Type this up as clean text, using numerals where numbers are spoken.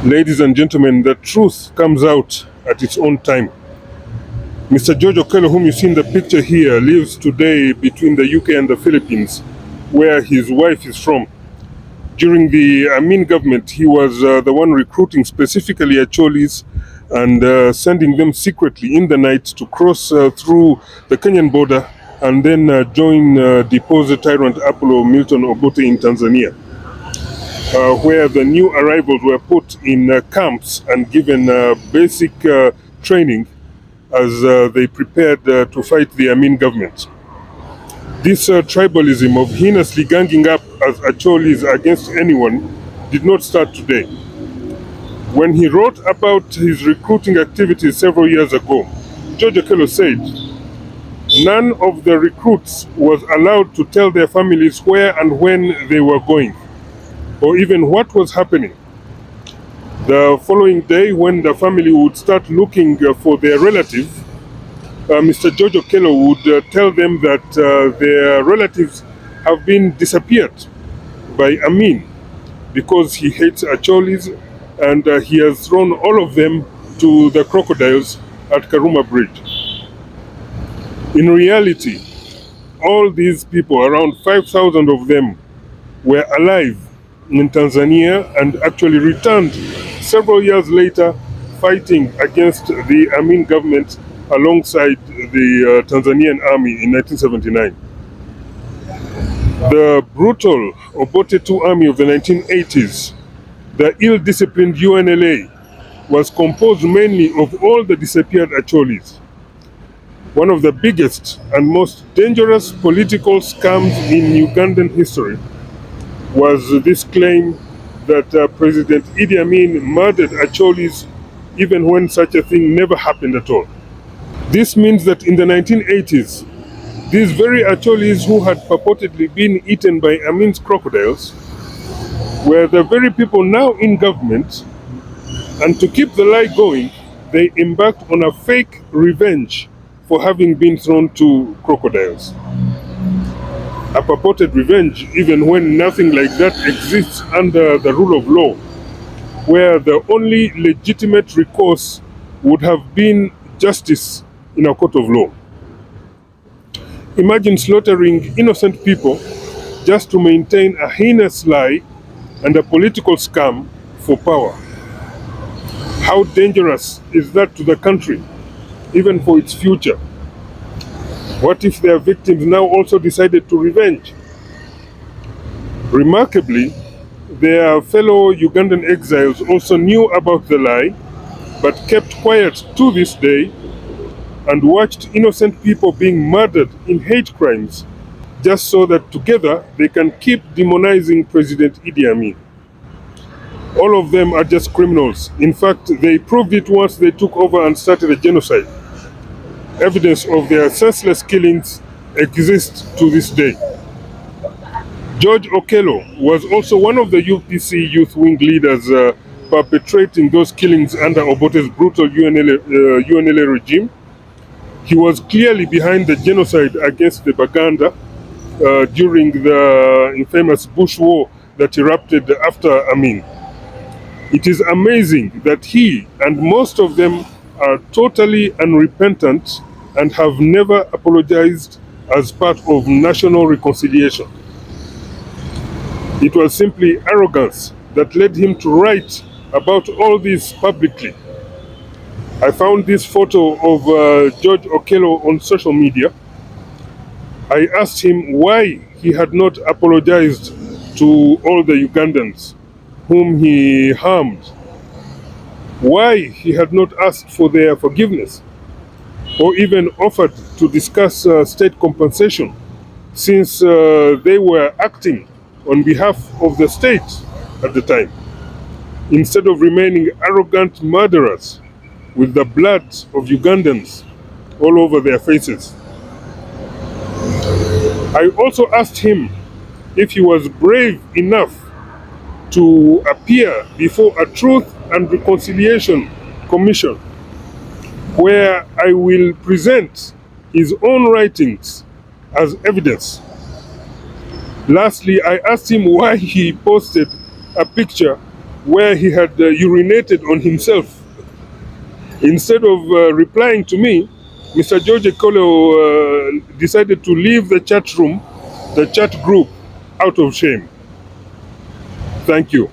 Ladies and gentlemen, the truth comes out at its own time. Mr. George Okello, whom you see in the picture here, lives today between the UK and the Philippines, where his wife is from. During the Amin government, he was the one recruiting specifically Acholis and sending them secretly in the night to cross through the Kenyan border and then join deposed tyrant Apollo Milton Obote in Tanzania. Where the new arrivals were put in camps and given basic training as they prepared to fight the Amin government. This tribalism of heinously ganging up as Acholis against anyone did not start today. When he wrote about his recruiting activities several years ago, George Okello said, none of the recruits was allowed to tell their families where and when they were going, or even what was happening. The following day, when the family would start looking for their relative, Mr. George Okello would tell them that their relatives have been disappeared by Amin because he hates Acholis and he has thrown all of them to the Crocodiles at Karuma Bridge. In reality, all these people, around 5,000 of them, were alive in Tanzania and actually returned several years later fighting against the Amin government alongside the Tanzanian army in 1979. The brutal Obote II army of the 1980s, the ill-disciplined UNLA, was composed mainly of all the disappeared Acholis. One of the biggest and most dangerous political scams in Ugandan history was this claim that President Iddi Amin murdered Acholis even when such a thing never happened at all. This means that in the 1980s, these very Acholis who had purportedly been eaten by Amin's crocodiles were the very people now in government, and to keep the lie going, they embarked on a fake revenge for having been thrown to crocodiles. A purported revenge even when nothing like that exists under the rule of law, where the only legitimate recourse would have been justice in a court of law. Imagine slaughtering innocent people just to maintain a heinous lie and a political scam for power. How dangerous is that to the country, even for its future? What if their victims now also decided to revenge? Remarkably, their fellow Ugandan exiles also knew about the lie, but kept quiet to this day and watched innocent people being murdered in hate crimes just so that together they can keep demonizing President Iddi Amin. All of them are just criminals. In fact, they proved it once they took over and started a genocide. Evidence of their senseless killings exists to this day. George Okello was also one of the UPC youth wing leaders perpetrating those killings under Obote's brutal UNLA regime. He was clearly behind the genocide against the Baganda during the infamous Bush War that erupted after Amin. It is amazing that he and most of them are totally unrepentant and have never apologized as part of national reconciliation. It was simply arrogance that led him to write about all this publicly. I found this photo of George Okello on social media. I asked him why he had not apologized to all the Ugandans whom he harmed, why he had not asked for their forgiveness, or even offered to discuss state compensation, since they were acting on behalf of the state at the time, instead of remaining arrogant murderers with the blood of Ugandans all over their faces. I also asked him if he was brave enough to appear before a Truth and Reconciliation Commission, where I will present his own writings as evidence. Lastly, I asked him why he posted a picture where he had urinated on himself. Instead of replying to me, Mr. George Ekolo decided to leave the chat room, the chat group, out of shame. Thank you.